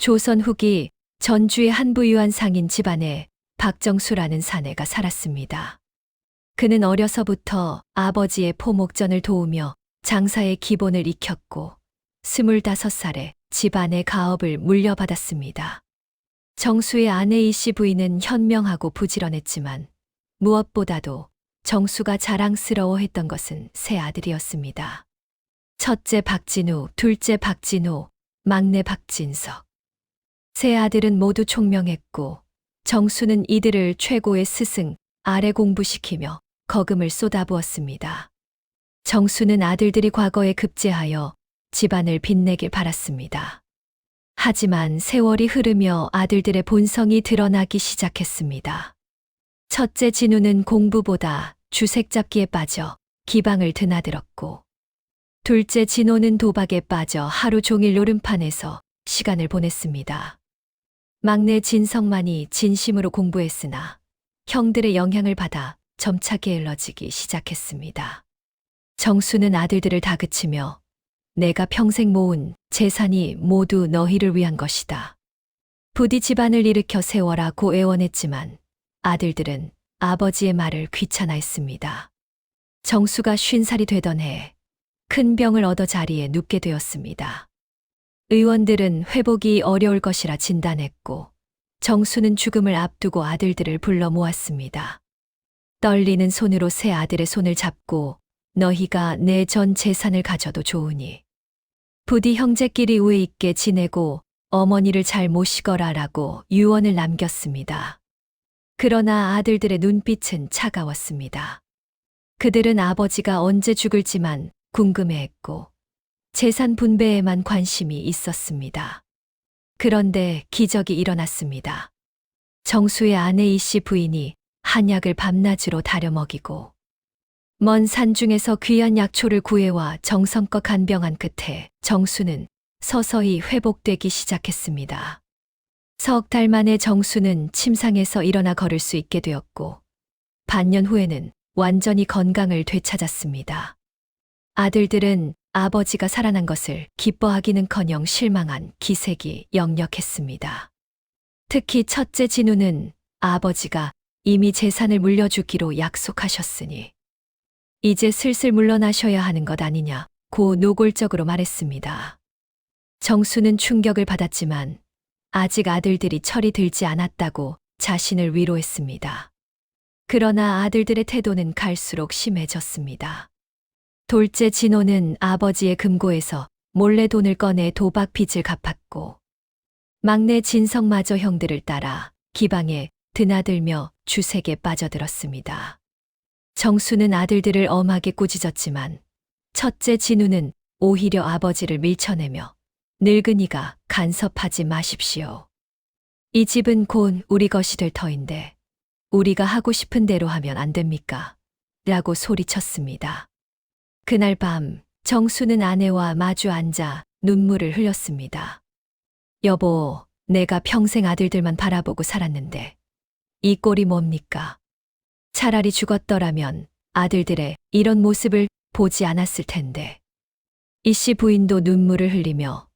조선 후기 전주의 한 부유한 상인 집안에 박정수라는 사내가 살았습니다. 그는 어려서부터 아버지의 포목전을 도우며 장사의 기본을 익혔고 25살에 집안의 가업을 물려받았습니다. 정수의 아내 이씨 부인은 현명하고 부지런했지만 무엇보다도 정수가 자랑스러워했던 것은 세 아들이었습니다. 첫째 박진우, 둘째 박진호, 막내 박진석. 세 아들은 모두 총명했고 정수는 이들을 최고의 스승 아래 공부시키며 거금을 쏟아부었습니다. 정수는 아들들이 과거에 급제하여 집안을 빛내길 바랐습니다. 하지만 세월이 흐르며 아들들의 본성이 드러나기 시작했습니다. 첫째 진우는 공부보다 주색 잡기에 빠져 기방을 드나들었고, 둘째 진호는 도박에 빠져 하루 종일 노름판에서 시간을 보냈습니다. 막내 진성만이 진심으로 공부했으나 형들의 영향을 받아 점차 게을러지기 시작했습니다. 정수는 아들들을 다그치며 내가 평생 모은 재산이 모두 너희를 위한 것이다. 부디 집안을 일으켜 세워라고 애원했지만 아들들은 아버지의 말을 귀찮아했습니다. 정수가 50살이 되던 해 큰 병을 얻어 자리에 눕게 되었습니다. 의원들은 회복이 어려울 것이라 진단했고 정수는 죽음을 앞두고 아들들을 불러 모았습니다. 떨리는 손으로 세 아들의 손을 잡고 너희가 내 전 재산을 가져도 좋으니 부디 형제끼리 우애 있게 지내고 어머니를 잘 모시거라라고 유언을 남겼습니다. 그러나 아들들의 눈빛은 차가웠습니다. 그들은 아버지가 언제 죽을지만 궁금해했고 재산 분배에만 관심이 있었습니다. 그런데 기적이 일어났습니다. 정수의 아내 이씨 부인이 한약을 밤낮으로 다려 먹이고 먼 산중에서 귀한 약초를 구해와 정성껏 간병한 끝에 정수는 서서히 회복되기 시작했습니다. 석 달 만에 정수는 침상에서 일어나 걸을 수 있게 되었고 반년 후에는 완전히 건강을 되찾았습니다. 아들들은 아버지가 살아난 것을 기뻐하기는커녕 실망한 기색이 역력했습니다. 특히 첫째 진우는 아버지가 이미 재산을 물려주기로 약속하셨으니 이제 슬슬 물러나셔야 하는 것 아니냐고 노골적으로 말했습니다. 정수는 충격을 받았지만 아직 아들들이 철이 들지 않았다고 자신을 위로했습니다. 그러나 아들들의 태도는 갈수록 심해졌습니다. 둘째 진호는 아버지의 금고에서 몰래 돈을 꺼내 도박 빚을 갚았고 막내 진성마저 형들을 따라 기방에 드나들며 주색에 빠져들었습니다. 정수는 아들들을 엄하게 꾸짖었지만 첫째 진우는 오히려 아버지를 밀쳐내며 늙은이가 간섭하지 마십시오. 이 집은 곧 우리 것이 될 터인데 우리가 하고 싶은 대로 하면 안 됩니까? 라고 소리쳤습니다. 그날 밤 정수는 아내와 마주 앉아 눈물을 흘렸습니다. 여보, 내가 평생 아들들만 바라보고 살았는데 이 꼴이 뭡니까? 차라리 죽었더라면 아들들의 이런 모습을 보지 않았을 텐데. 이씨 부인도 눈물을 흘리며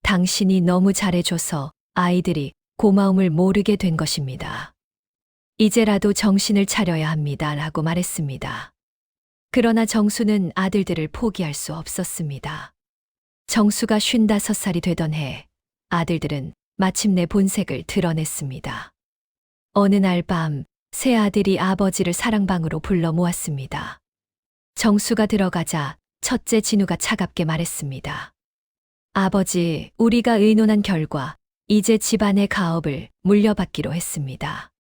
당신이 너무 잘해줘서 아이들이 고마움을 모르게 된 것입니다. 이제라도 정신을 차려야 합니다. 라고 말했습니다. 그러나 정수는 아들들을 포기할 수 없었습니다. 정수가 55살이 되던 해 아들들은 마침내 본색을 드러냈습니다. 어느 날 밤 세 아들이 아버지를 사랑방으로 불러 모았습니다. 정수가 들어가자 첫째 진우가 차갑게 말했습니다. 아버지, 우리가 의논한 결과 이제 집안의 가업을 물려받기로 했습니다.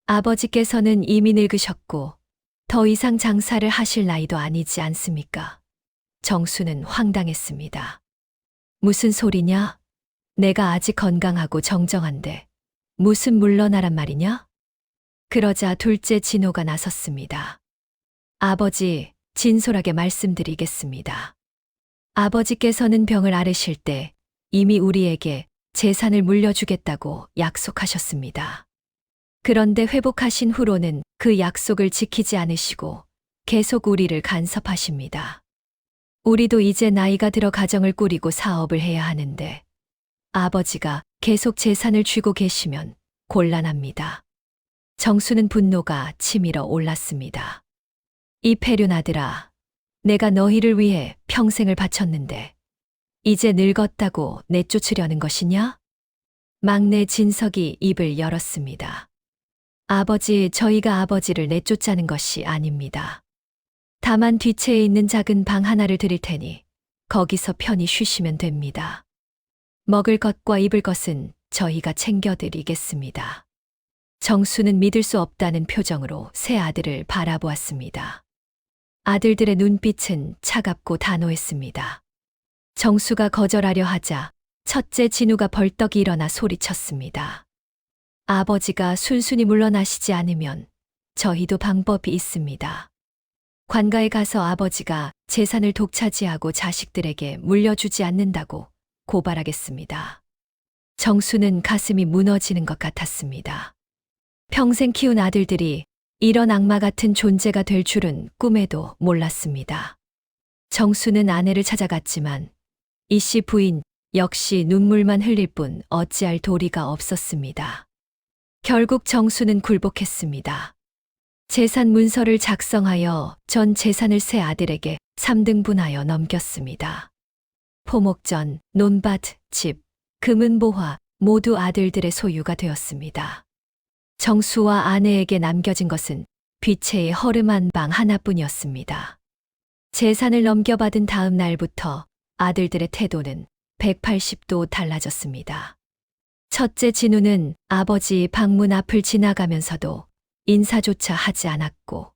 아버지께서는 이미 늙으셨고 더 이상 장사를 하실 나이도 아니지 않습니까? 정수는 황당했습니다. 무슨 소리냐? 내가 아직 건강하고 정정한데 무슨 물러나란 말이냐? 그러자 둘째 진호가 나섰습니다. 아버지, 진솔하게 말씀드리겠습니다. 아버지께서는 병을 앓으실 때 이미 우리에게 재산을 물려주겠다고 약속하셨습니다. 그런데 회복하신 후로는 그 약속을 지키지 않으시고 계속 우리를 간섭하십니다. 우리도 이제 나이가 들어 가정을 꾸리고 사업을 해야 하는데 아버지가 계속 재산을 쥐고 계시면 곤란합니다. 정수는 분노가 치밀어 올랐습니다. 이 폐륜 아들아, 내가 너희를 위해 평생을 바쳤는데 이제 늙었다고 내쫓으려는 것이냐? 막내 진석이 입을 열었습니다. 아버지, 저희가 아버지를 내쫓자는 것이 아닙니다. 다만 뒤채에 있는 작은 방 하나를 드릴 테니 거기서 편히 쉬시면 됩니다. 먹을 것과 입을 것은 저희가 챙겨드리겠습니다. 정수는 믿을 수 없다는 표정으로 세 아들을 바라보았습니다. 아들들의 눈빛은 차갑고 단호했습니다. 정수가 거절하려 하자 첫째 진우가 벌떡 일어나 소리쳤습니다. 아버지가 순순히 물러나시지 않으면 저희도 방법이 있습니다. 관가에 가서 아버지가 재산을 독차지하고 자식들에게 물려주지 않는다고 고발하겠습니다. 정수는 가슴이 무너지는 것 같았습니다. 평생 키운 아들들이 이런 악마 같은 존재가 될 줄은 꿈에도 몰랐습니다. 정수는 아내를 찾아갔지만 이씨 부인 역시 눈물만 흘릴 뿐 어찌할 도리가 없었습니다. 결국 정수는 굴복했습니다. 재산 문서를 작성하여 전 재산을 세 아들에게 3등분하여 넘겼습니다. 포목전, 논밭, 집, 금은보화 모두 아들들의 소유가 되었습니다. 정수와 아내에게 남겨진 것은 뷔체의 허름한 방 하나뿐이었습니다. 재산을 넘겨받은 다음 날부터 아들들의 태도는 180도 달라졌습니다. 첫째 진우는 아버지 방문 앞을 지나가면서도 인사조차 하지 않았고,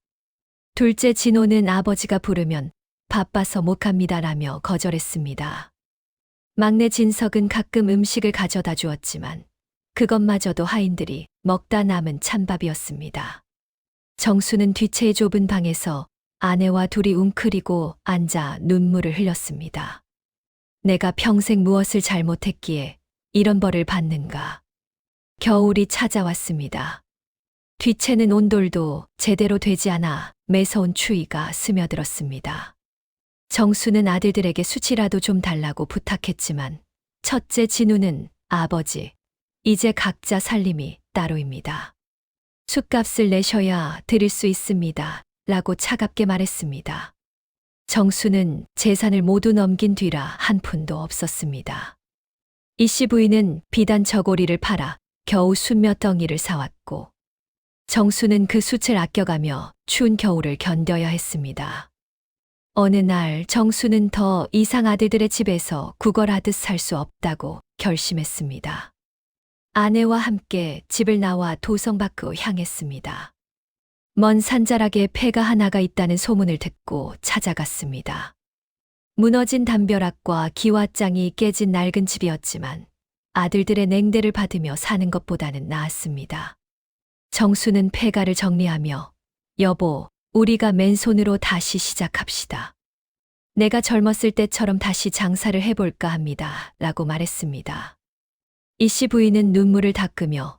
둘째 진호는 아버지가 부르면 바빠서 못 갑니다라며 거절했습니다. 막내 진석은 가끔 음식을 가져다 주었지만 그것마저도 하인들이 먹다 남은 찬밥이었습니다. 정수는 뒤채의 좁은 방에서 아내와 둘이 웅크리고 앉아 눈물을 흘렸습니다. 내가 평생 무엇을 잘못했기에 이런 벌을 받는가. 겨울이 찾아왔습니다. 뒤채는 온돌도 제대로 되지 않아 매서운 추위가 스며들었습니다. 정수는 아들들에게 수치라도 좀 달라고 부탁했지만 첫째 진우는 아버지, 이제 각자 살림이 따로입니다. 숫값을 내셔야 드릴 수 있습니다. 라고 차갑게 말했습니다. 정수는 재산을 모두 넘긴 뒤라 한 푼도 없었습니다. 이씨 부인은 비단 저고리를 팔아 겨우 숯몇 덩이를 사왔고, 정수는 그 숯을 아껴가며 추운 겨울을 견뎌야 했습니다. 어느 날 정수는 더 이상 아들들의 집에서 구걸하듯 살 수 없다고 결심했습니다. 아내와 함께 집을 나와 도성 밖으로 향했습니다. 먼 산자락에 폐가 하나가 있다는 소문을 듣고 찾아갔습니다. 무너진 담벼락과 기와장이 깨진 낡은 집이었지만 아들들의 냉대를 받으며 사는 것보다는 나았습니다. 정수는 폐가를 정리하며 여보, 우리가 맨손으로 다시 시작합시다. 내가 젊었을 때처럼 다시 장사를 해볼까 합니다. 라고 말했습니다. 이씨 부인은 눈물을 닦으며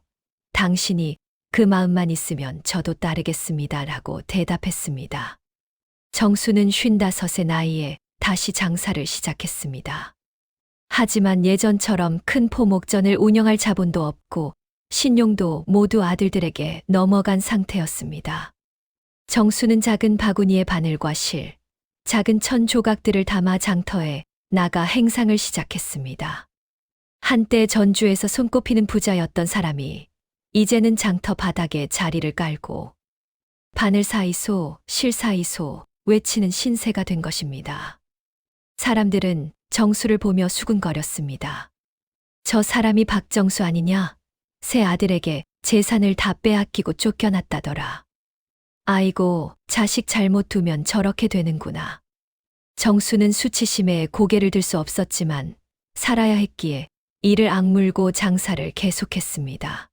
당신이 그 마음만 있으면 저도 따르겠습니다. 라고 대답했습니다. 정수는 55의 나이에 다시 장사를 시작했습니다. 하지만 예전처럼 큰 포목전을 운영할 자본도 없고 신용도 모두 아들들에게 넘어간 상태였습니다. 정수는 작은 바구니에 바늘과 실, 작은 천 조각들을 담아 장터에 나가 행상을 시작했습니다. 한때 전주에서 손꼽히는 부자였던 사람이 이제는 장터 바닥에 자리를 깔고 바늘 사이소, 실 사이소 외치는 신세가 된 것입니다. 사람들은 정수를 보며 수군거렸습니다. 저 사람이 박정수 아니냐? 세 아들에게 재산을 다 빼앗기고 쫓겨났다더라. 아이고, 자식 잘못 두면 저렇게 되는구나. 정수는 수치심에 고개를 들 수 없었지만 살아야 했기에 이를 악물고 장사를 계속했습니다.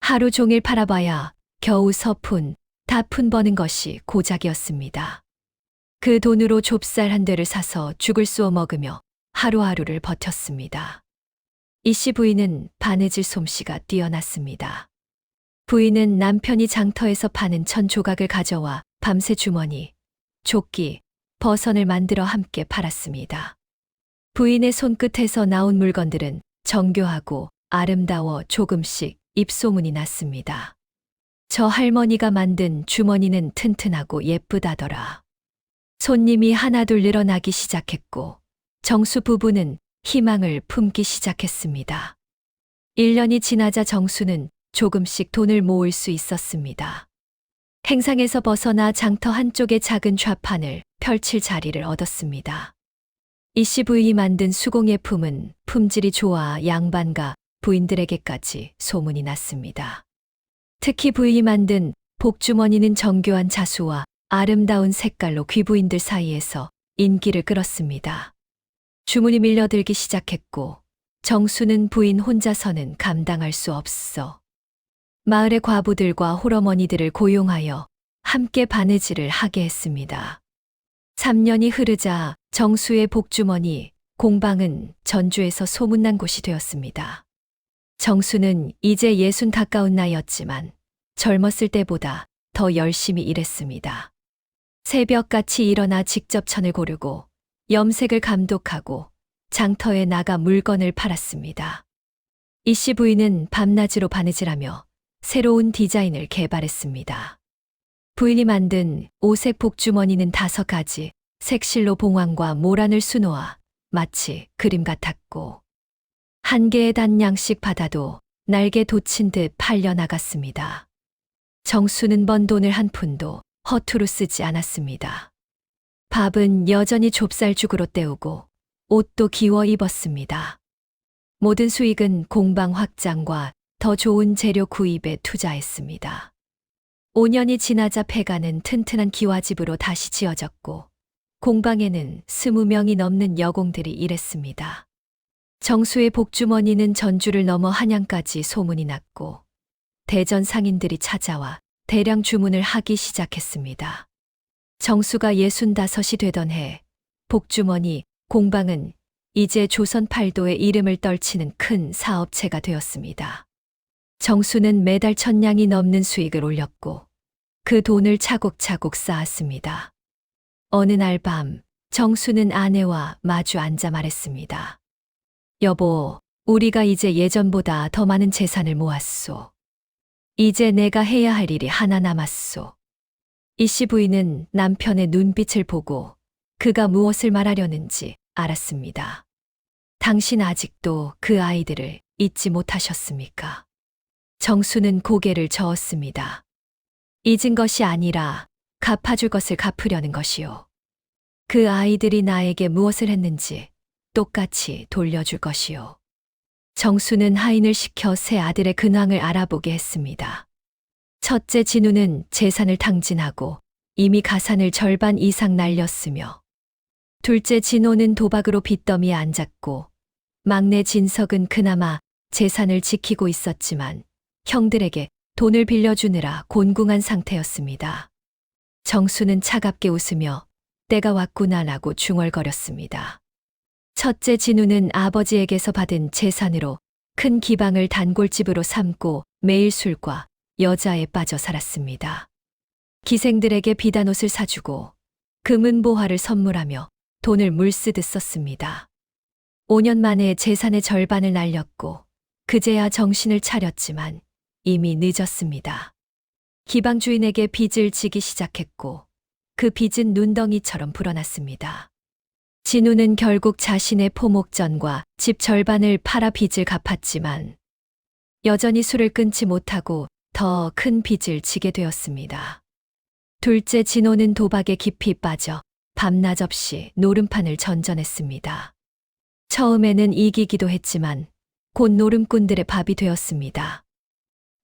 하루 종일 팔아봐야 겨우 서푼, 다푼 버는 것이 고작이었습니다. 그 돈으로 좁쌀 한 대를 사서 죽을 쏘어 먹으며 하루하루를 버텼습니다. 이씨 부인은 바느질 솜씨가 뛰어났습니다. 부인은 남편이 장터에서 파는 천 조각을 가져와 밤새 주머니, 조끼, 버선을 만들어 함께 팔았습니다. 부인의 손끝에서 나온 물건들은 정교하고 아름다워 조금씩 입소문이 났습니다. 저 할머니가 만든 주머니는 튼튼하고 예쁘다더라. 손님이 하나둘 늘어나기 시작했고 정수 부부는 희망을 품기 시작했습니다. 1년이 지나자 정수는 조금씩 돈을 모을 수 있었습니다. 행상에서 벗어나 장터 한쪽의 작은 좌판을 펼칠 자리를 얻었습니다. 이씨 부인이 만든 수공예품은 품질이 좋아 양반과 부인들에게까지 소문이 났습니다. 특히 부인이 만든 복주머니는 정교한 자수와 아름다운 색깔로 귀부인들 사이에서 인기를 끌었습니다. 주문이 밀려들기 시작했고 정수는 부인 혼자서는 감당할 수 없어 마을의 과부들과 홀어머니들을 고용하여 함께 바느질을 하게 했습니다. 3년이 흐르자 정수의 복주머니 공방은 전주에서 소문난 곳이 되었습니다. 정수는 이제 60 가까운 나이였지만 젊었을 때보다 더 열심히 일했습니다. 새벽같이 일어나 직접 천을 고르고 염색을 감독하고 장터에 나가 물건을 팔았습니다. 이씨 부인은 밤낮으로 바느질하며 새로운 디자인을 개발했습니다. 부인이 만든 오색 복주머니는 5가지 색실로 봉황과 모란을 수놓아 마치 그림 같았고 한 개의 단양씩 받아도 날개 돋친 듯 팔려나갔습니다. 정수는 번 돈을 한 푼도 허투루 쓰지 않았습니다. 밥은 여전히 좁쌀죽으로 때우고 옷도 기워 입었습니다. 모든 수익은 공방 확장과 더 좋은 재료 구입에 투자했습니다. 5년이 지나자 폐가는 튼튼한 기와집으로 다시 지어졌고 공방에는 20명이 넘는 여공들이 일했습니다. 정수의 복주머니는 전주를 넘어 한양까지 소문이 났고 대전 상인들이 찾아와 대량 주문을 하기 시작했습니다. 정수가 65이 되던 해 복주머니 공방은 이제 조선 팔도의 이름을 떨치는 큰 사업체가 되었습니다. 정수는 매달 1000냥이 넘는 수익을 올렸고 그 돈을 차곡차곡 쌓았습니다. 어느 날 밤 정수는 아내와 마주 앉아 말했습니다. 여보, 우리가 이제 예전보다 더 많은 재산을 모았소. 이제 내가 해야 할 일이 하나 남았소. 이씨 부인은 남편의 눈빛을 보고 그가 무엇을 말하려는지 알았습니다. 당신 아직도 그 아이들을 잊지 못하셨습니까? 정수는 고개를 저었습니다. 잊은 것이 아니라 갚아줄 것을 갚으려는 것이요. 그 아이들이 나에게 무엇을 했는지 똑같이 돌려줄 것이요. 정수는 하인을 시켜 세 아들의 근황을 알아보게 했습니다. 첫째 진우는 재산을 탕진하고 이미 가산을 절반 이상 날렸으며 둘째 진호는 도박으로 빚더미에 앉았고 막내 진석은 그나마 재산을 지키고 있었지만 형들에게 돈을 빌려주느라 곤궁한 상태였습니다. 정수는 차갑게 웃으며 때가 왔구나라고 중얼거렸습니다. 첫째 진우는 아버지에게서 받은 재산으로 큰 기방을 단골집으로 삼고 매일 술과 여자에 빠져 살았습니다. 기생들에게 비단 옷을 사주고 금은 보화를 선물하며 돈을 물쓰듯 썼습니다. 5년 만에 재산의 절반을 날렸고 그제야 정신을 차렸지만 이미 늦었습니다. 기방 주인에게 빚을 지기 시작했고 그 빚은 눈덩이처럼 불어났습니다. 진우는 결국 자신의 포목전과 집 절반을 팔아 빚을 갚았지만 여전히 술을 끊지 못하고 더 큰 빚을 지게 되었습니다. 둘째 진호는 도박에 깊이 빠져 밤낮 없이 노름판을 전전했습니다. 처음에는 이기기도 했지만 곧 노름꾼들의 밥이 되었습니다.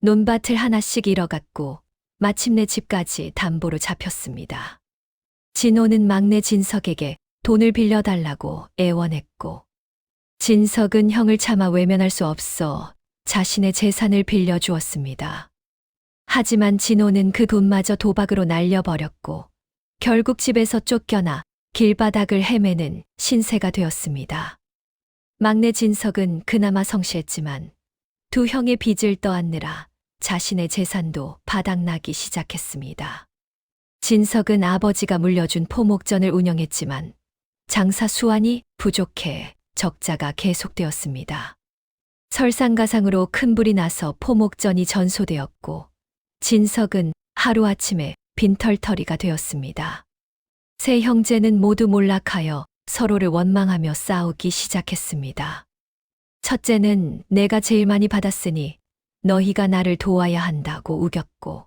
논밭을 하나씩 잃어갔고 마침내 집까지 담보로 잡혔습니다. 진호는 막내 진석에게 돈을 빌려달라고 애원했고 진석은 형을 차마 외면할 수 없어 자신의 재산을 빌려주었습니다. 하지만 진호는 그 돈마저 도박으로 날려버렸고 결국 집에서 쫓겨나 길바닥을 헤매는 신세가 되었습니다. 막내 진석은 그나마 성실했지만 두 형의 빚을 떠안느라 자신의 재산도 바닥나기 시작했습니다. 진석은 아버지가 물려준 포목전을 운영했지만 장사 수완이 부족해 적자가 계속되었습니다. 설상가상으로 큰 불이 나서 포목전이 전소되었고 진석은 하루아침에 빈털터리가 되었습니다. 세 형제는 모두 몰락하여 서로를 원망하며 싸우기 시작했습니다. 첫째는 내가 제일 많이 받았으니 너희가 나를 도와야 한다고 우겼고,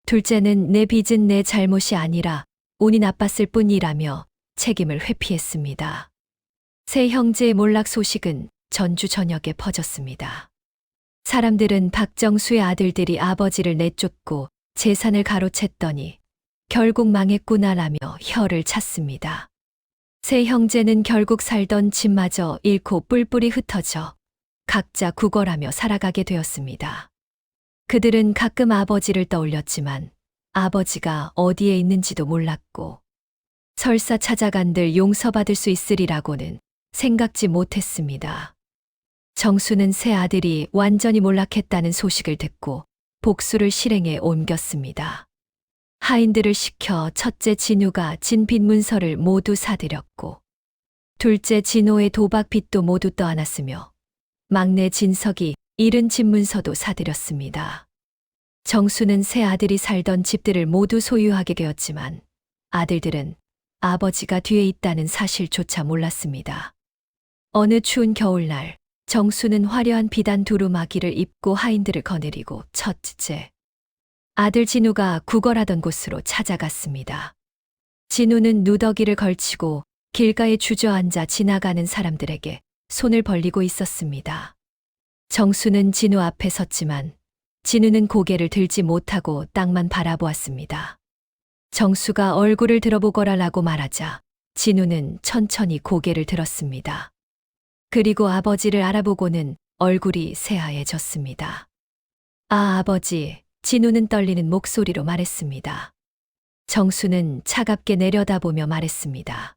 둘째는 내 빚은 내 잘못이 아니라 운이 나빴을 뿐이라며 책임을 회피했습니다. 세 형제의 몰락 소식은 전주 전역에 퍼졌습니다. 사람들은 박정수의 아들들이 아버지를 내쫓고 재산을 가로챘더니 결국 망했구나라며 혀를 찼습니다. 세 형제는 결국 살던 집마저 잃고 뿔뿔이 흩어져 각자 구걸하며 살아가게 되었습니다. 그들은 가끔 아버지를 떠올렸지만 아버지가 어디에 있는지도 몰랐고, 설사 찾아간들 용서받을 수 있으리라고는 생각지 못했습니다. 정수는 새 아들이 완전히 몰락했다는 소식을 듣고 복수를 실행에 옮겼습니다. 하인들을 시켜 첫째 진우가 진 빚문서를 모두 사들였고, 둘째 진호의 도박 빚도 모두 떠안았으며 막내 진석이 잃은 집문서도 사들였습니다. 정수는 새 아들이 살던 집들을 모두 소유하게 되었지만 아들들은 아버지가 뒤에 있다는 사실조차 몰랐습니다. 어느 추운 겨울날 정수는 화려한 비단 두루마기를 입고 하인들을 거느리고 첫째 아들 진우가 구걸하던 곳으로 찾아갔습니다. 진우는 누더기를 걸치고 길가에 주저앉아 지나가는 사람들에게 손을 벌리고 있었습니다. 정수는 진우 앞에 섰지만 진우는 고개를 들지 못하고 땅만 바라보았습니다. 정수가 얼굴을 들어보거라라고 말하자 진우는 천천히 고개를 들었습니다. 그리고 아버지를 알아보고는 얼굴이 새하얘졌습니다. 아, 아버지, 진우는 떨리는 목소리로 말했습니다. 정수는 차갑게 내려다보며 말했습니다.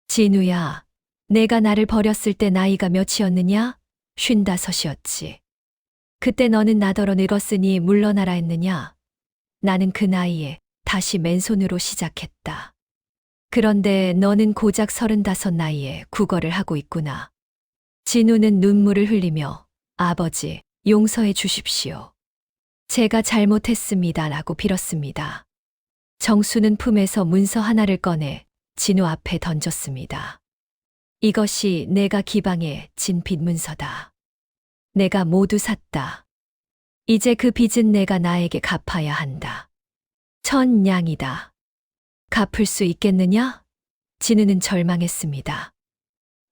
진우야, 내가 나를 버렸을 때 나이가 몇이었느냐? 55이었지. 그때 너는 나더러 늙었으니 물러나라 했느냐? 나는 그 나이에 다시 맨손으로 시작했다. 그런데 너는 고작 35 나이에 구걸을 하고 있구나. 진우는 눈물을 흘리며 아버지, 용서해 주십시오. 제가 잘못했습니다라고 빌었습니다. 정수는 품에서 문서 하나를 꺼내 진우 앞에 던졌습니다. 이것이 내가 기방에 진 빚문서다. 내가 모두 샀다. 이제 그 빚은 내가 나에게 갚아야 한다. 1000냥이다. 갚을 수 있겠느냐? 진우는 절망했습니다.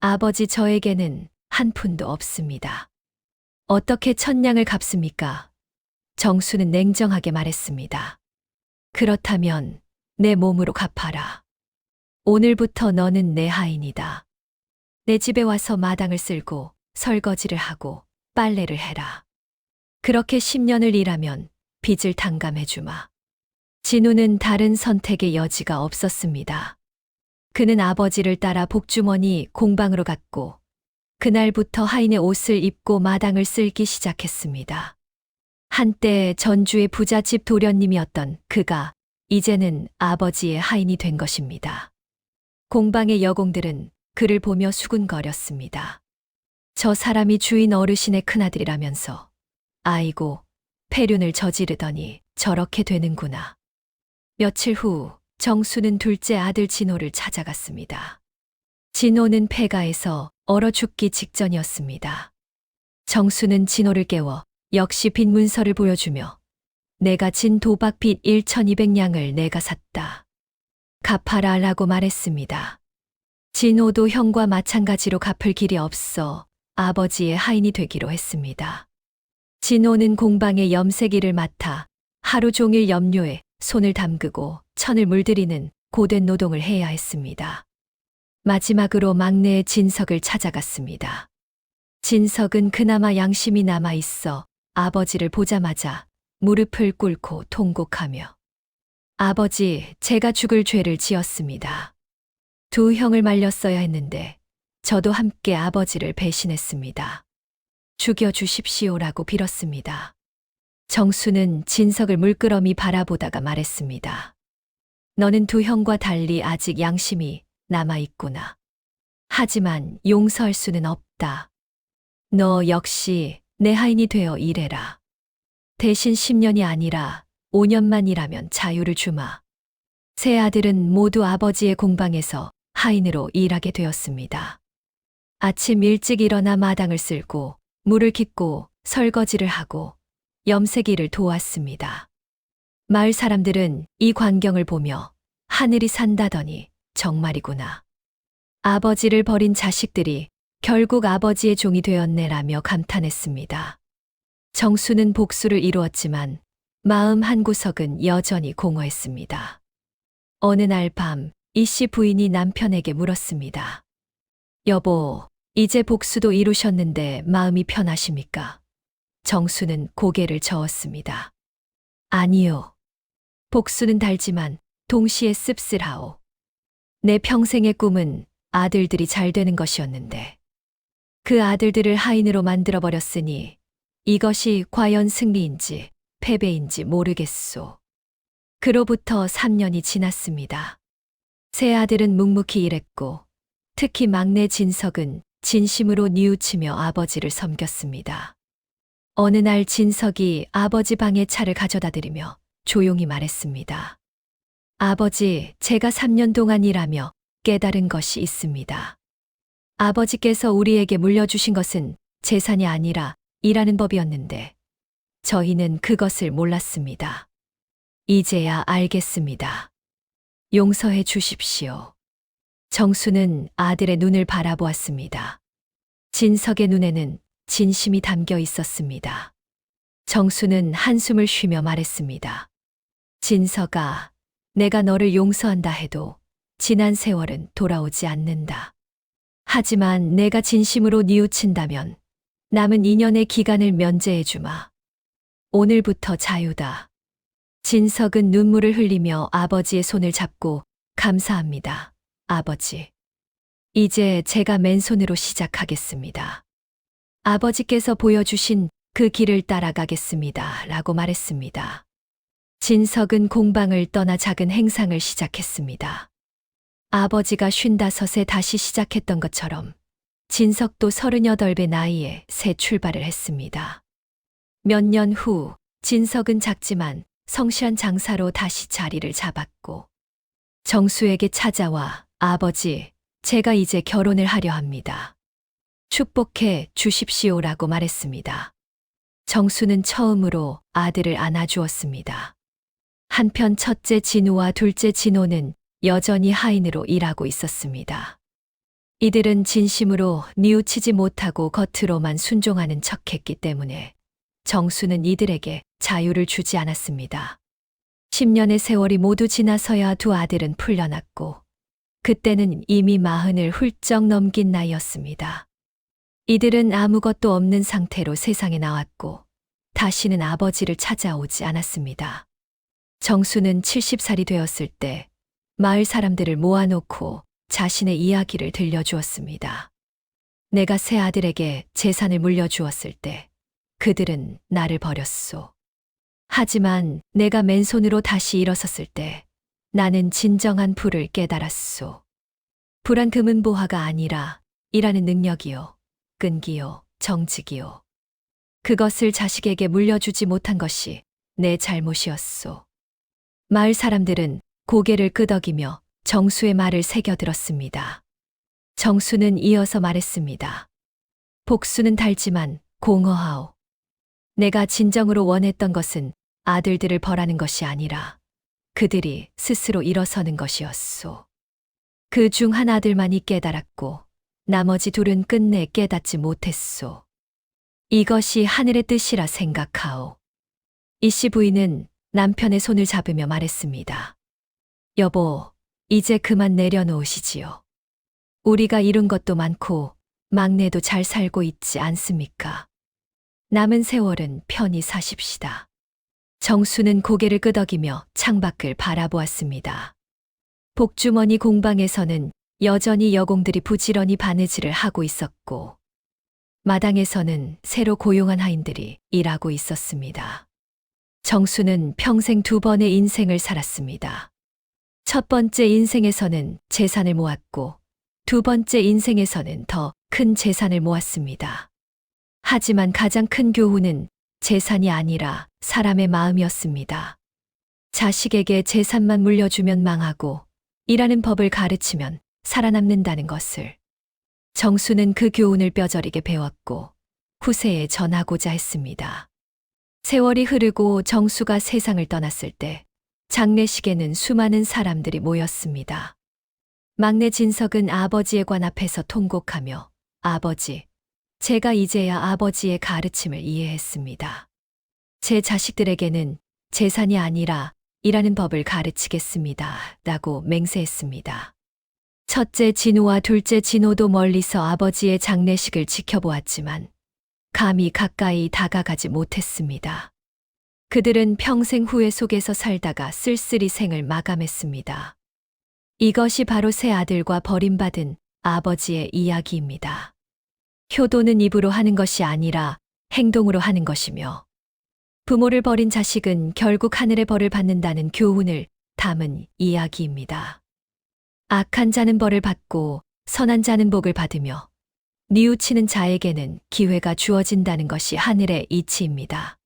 아버지, 저에게는 한 푼도 없습니다. 어떻게 1000냥을 갚습니까? 정수는 냉정하게 말했습니다. 그렇다면 내 몸으로 갚아라. 오늘부터 너는 내 하인이다. 내 집에 와서 마당을 쓸고 설거지를 하고 빨래를 해라. 그렇게 10년을 일하면 빚을 탕감해주마. 진우는 다른 선택의 여지가 없었습니다. 그는 아버지를 따라 복주머니 공방으로 갔고 그날부터 하인의 옷을 입고 마당을 쓸기 시작했습니다. 한때 전주의 부잣집 도련님이었던 그가 이제는 아버지의 하인이 된 것입니다. 공방의 여공들은 그를 보며 수군거렸습니다. 저 사람이 주인 어르신의 큰아들이라면서 아이고, 폐륜을 저지르더니 저렇게 되는구나. 며칠 후 정수는 둘째 아들 진호를 찾아갔습니다. 진호는 폐가에서 얼어 죽기 직전이었습니다. 정수는 진호를 깨워 역시 빚 문서를 보여주며 내가 진 도박 빚 1200냥을 내가 샀다. 갚아라 라고 말했습니다. 진호도 형과 마찬가지로 갚을 길이 없어 아버지의 하인이 되기로 했습니다. 진호는 공방의 염색일을 맡아 하루 종일 염료에 손을 담그고 천을 물들이는 고된 노동을 해야 했습니다. 마지막으로 막내의 진석을 찾아갔습니다. 진석은 그나마 양심이 남아 있어 아버지를 보자마자 무릎을 꿇고 통곡하며 아버지, 제가 죽을 죄를 지었습니다. 두 형을 말렸어야 했는데 저도 함께 아버지를 배신했습니다. 죽여주십시오라고 빌었습니다. 정수는 진석을 물끄러미 바라보다가 말했습니다. 너는 두 형과 달리 아직 양심이 남아있구나. 하지만 용서할 수는 없다. 너 역시 내 하인이 되어 일해라. 대신 10년이 아니라 5년만 일하면 자유를 주마. 세 아들은 모두 아버지의 공방에서 하인으로 일하게 되었습니다. 아침 일찍 일어나 마당을 쓸고 물을 깃고 설거지를 하고 염색일을 도왔습니다. 마을 사람들은 이 광경을 보며 하늘이 산다더니 정말이구나. 아버지를 버린 자식들이 결국 아버지의 종이 되었네라며 감탄했습니다. 정수는 복수를 이루었지만 마음 한구석은 여전히 공허했습니다. 어느 날 밤 이씨 부인이 남편에게 물었습니다. 여보, 이제 복수도 이루셨는데 마음이 편하십니까? 정수는 고개를 저었습니다. 아니요. 복수는 달지만 동시에 씁쓸하오. 내 평생의 꿈은 아들들이 잘 되는 것이었는데 그 아들들을 하인으로 만들어버렸으니 이것이 과연 승리인지 패배인지 모르겠소. 그로부터 3년이 지났습니다. 세 아들은 묵묵히 일했고 특히 막내 진석은 진심으로 뉘우치며 아버지를 섬겼습니다. 어느 날 진석이 아버지 방에 차를 가져다 드리며 조용히 말했습니다. 아버지, 제가 3년 동안 일하며 깨달은 것이 있습니다. 아버지께서 우리에게 물려주신 것은 재산이 아니라 일하는 법이었는데 저희는 그것을 몰랐습니다. 이제야 알겠습니다. 용서해 주십시오. 정수는 아들의 눈을 바라보았습니다. 진석의 눈에는 진심이 담겨 있었습니다. 정수는 한숨을 쉬며 말했습니다. 진석아, 내가 너를 용서한다 해도 지난 세월은 돌아오지 않는다. 하지만 내가 진심으로 뉘우친다면 남은 2년의 기간을 면제해 주마. 오늘부터 자유다. 진석은 눈물을 흘리며 아버지의 손을 잡고 감사합니다, 아버지. 이제 제가 맨손으로 시작하겠습니다. 아버지께서 보여주신 그 길을 따라가겠습니다. 라고 말했습니다. 진석은 공방을 떠나 작은 행상을 시작했습니다. 아버지가 55에 다시 시작했던 것처럼 진석도 38배 나이에 새 출발을 했습니다. 몇 년 후 진석은 작지만 성실한 장사로 다시 자리를 잡았고 정수에게 찾아와 아버지, 제가 이제 결혼을 하려 합니다. 축복해 주십시오라고 말했습니다. 정수는 처음으로 아들을 안아주었습니다. 한편 첫째 진우와 둘째 진호는 여전히 하인으로 일하고 있었습니다. 이들은 진심으로 뉘우치지 못하고 겉으로만 순종하는 척했기 때문에 정수는 이들에게 자유를 주지 않았습니다. 10년의 세월이 모두 지나서야 두 아들은 풀려났고 그때는 이미 40을 훌쩍 넘긴 나이였습니다. 이들은 아무것도 없는 상태로 세상에 나왔고 다시는 아버지를 찾아오지 않았습니다. 정수는 70살이 되었을 때 마을 사람들을 모아놓고 자신의 이야기를 들려주었습니다. 내가 세 아들에게 재산을 물려주었을 때 그들은 나를 버렸소. 하지만 내가 맨손으로 다시 일어섰을 때 나는 진정한 부를 깨달았소. 불안 금은보화가 아니라 일하는 능력이요, 끈기요, 정직이요. 그것을 자식에게 물려주지 못한 것이 내 잘못이었소. 마을 사람들은 고개를 끄덕이며 정수의 말을 새겨들었습니다. 정수는 이어서 말했습니다. 복수는 달지만 공허하오. 내가 진정으로 원했던 것은 아들들을 벌하는 것이 아니라 그들이 스스로 일어서는 것이었소. 그 중 한 아들만이 깨달았고 나머지 둘은 끝내 깨닫지 못했소. 이것이 하늘의 뜻이라 생각하오. 이씨 부인은 남편의 손을 잡으며 말했습니다. 여보, 이제 그만 내려놓으시지요. 우리가 이룬 것도 많고 막내도 잘 살고 있지 않습니까? 남은 세월은 편히 사십시다. 정수는 고개를 끄덕이며 창밖을 바라보았습니다. 복주머니 공방에서는 여전히 여공들이 부지런히 바느질을 하고 있었고 마당에서는 새로 고용한 하인들이 일하고 있었습니다. 정수는 평생 2번의 인생을 살았습니다. 첫 번째 인생에서는 재산을 모았고 두 번째 인생에서는 더 큰 재산을 모았습니다. 하지만 가장 큰 교훈은 재산이 아니라 사람의 마음이었습니다. 자식에게 재산만 물려주면 망하고 일하는 법을 가르치면 살아남는다는 것을. 정수는 그 교훈을 뼈저리게 배웠고 후세에 전하고자 했습니다. 세월이 흐르고 정수가 세상을 떠났을 때 장례식에는 수많은 사람들이 모였습니다. 막내 진석은 아버지의 관 앞에서 통곡하며 아버지, 제가 이제야 아버지의 가르침을 이해했습니다. 제 자식들에게는 재산이 아니라 일하는 법을 가르치겠습니다. 라고 맹세했습니다. 첫째 진호와 둘째 진호도 멀리서 아버지의 장례식을 지켜보았지만 감히 가까이 다가가지 못했습니다. 그들은 평생 후회 속에서 살다가 쓸쓸히 생을 마감했습니다. 이것이 바로 새 아들과 버림받은 아버지의 이야기입니다. 효도는 입으로 하는 것이 아니라 행동으로 하는 것이며 부모를 버린 자식은 결국 하늘의 벌을 받는다는 교훈을 담은 이야기입니다. 악한 자는 벌을 받고 선한 자는 복을 받으며 뉘우치는 자에게는 기회가 주어진다는 것이 하늘의 이치입니다.